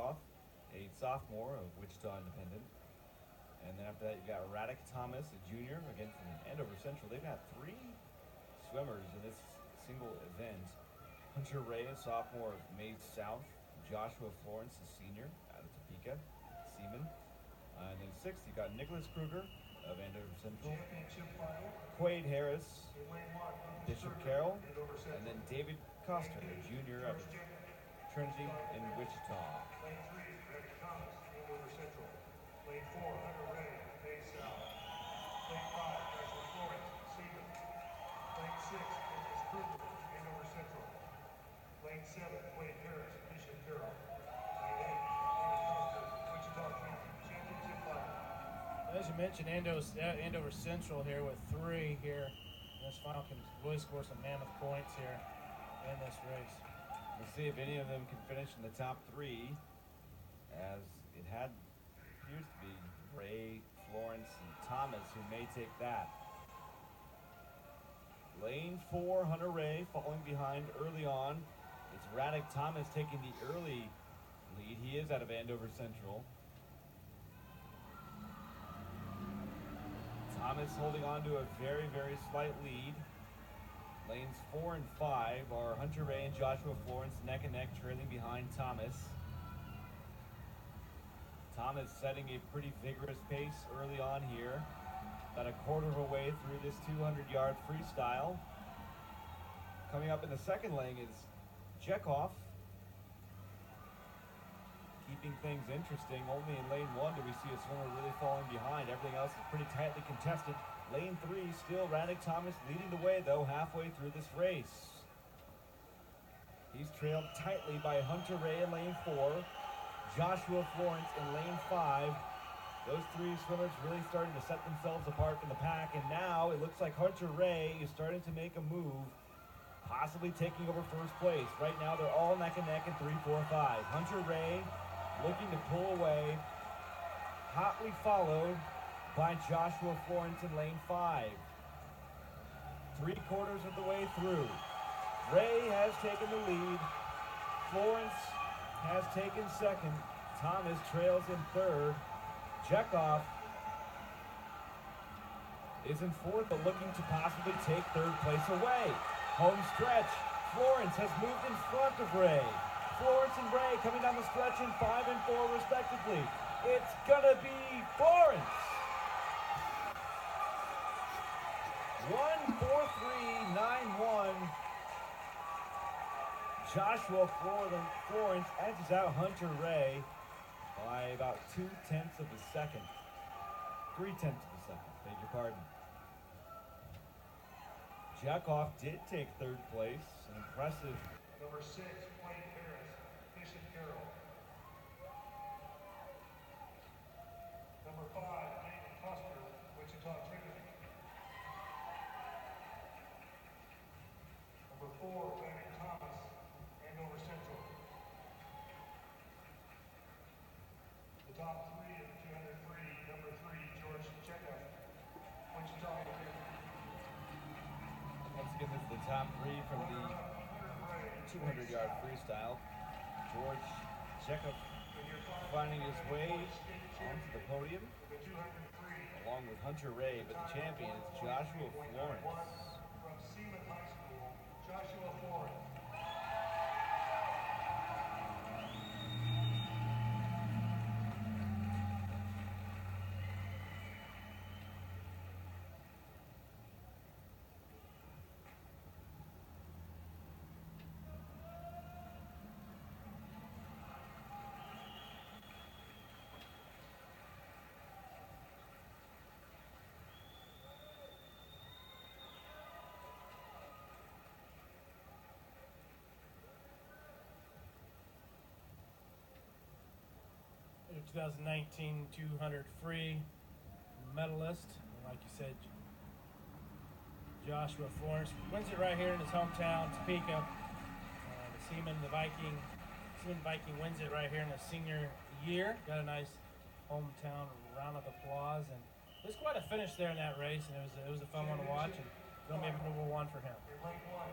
Chekhov, a sophomore of Wichita Independent. And then after that, you've got Radek Thomas, a junior, again from Andover Central. They've got 3 swimmers in this single event. Hunter Ray, a sophomore of Maize South. Joshua Florence, a senior out of Topeka, Seaman. And then 6th, you've got Nicholas Kruger of Andover Central. Quade Harris, Bishop Carroll. And then David Coster, a junior out of Trinity in Wichita. Lane 3, Radek Thomas, Andover Central. Lane 4, Hunter Ray, Maize South. Lane 5, Joshua Florence, Seaman. Lane 6, Nicholas Kruger, Andover Central. Lane 7, Quade Harris, Bishop Carroll. Lane 8, David Coster, Wichita Trinity. Championship final. As you mentioned, Andover Central here with 3 here. This final can really score some mammoth points here in this race. We'll see if any of them can finish in the top 3, as it appears to be Ray, Florence, and Thomas who may take that. Lane 4, Hunter Ray falling behind early on. It's Radek Thomas taking the early lead. He is out of Andover Central. Thomas holding on to a very, very slight lead. Lanes 4 and 5 are Hunter Ray and Joshua Florence neck and neck, trailing behind Thomas. Thomas setting a pretty vigorous pace early on here. About a quarter of a way through this 200-yard freestyle. Coming up in the second lane is Chekhov. Keeping things interesting. Only in lane 1 do we see a swimmer really falling behind. Everything else is pretty tightly contested. Lane 3, still Radek Thomas leading the way, though, halfway through this race. He's trailed tightly by Hunter Ray in lane 4, Joshua Florence in lane 5. Those 3 swimmers really starting to set themselves apart from the pack, and now it looks like Hunter Ray is starting to make a move, possibly taking over first place. Right now, they're all neck and neck in 3, 4, 5. Hunter Ray looking to pull away, hotly followed by Joshua Florence in lane 5. 3/4 of the way through. Ray has taken the lead. Florence has taken second. Thomas trails in third. Chekhov is in fourth, but looking to possibly take third place away. Home stretch. Florence has moved in front of Ray. Florence and Ray coming down the stretch in 5 and 4 respectively. It's gonna be Florence. 1:43.91. Joshua Florence edges out Hunter Ray by about 0.2 of a second. 0.3 of a second, beg your pardon. Chekhov did take third place. An impressive. Number 6, Quade Harris, Bishop Carroll. Number 5, David Coster, Wichita Trinity. Number 4, Radek Thomas, Andover Central. The top 3 of the 203, number 3, George Chekhov, Wichita Trinity. Once again, this is the top 3 from the 200-yard freestyle. George Chekhov finding his way onto the podium, along with Hunter Ray, but the champion is Joshua Florence. From Seaman High School, Joshua Florence. Your 2019 200 free medalist, like you said, Joshua Florence wins it right here in his hometown, Topeka. The Seaman Viking wins it right here in his senior year. Got a nice hometown round of applause, and it was quite a finish there in that race, and it was a fun one to watch, and going to be number 1 for him. Lane 1,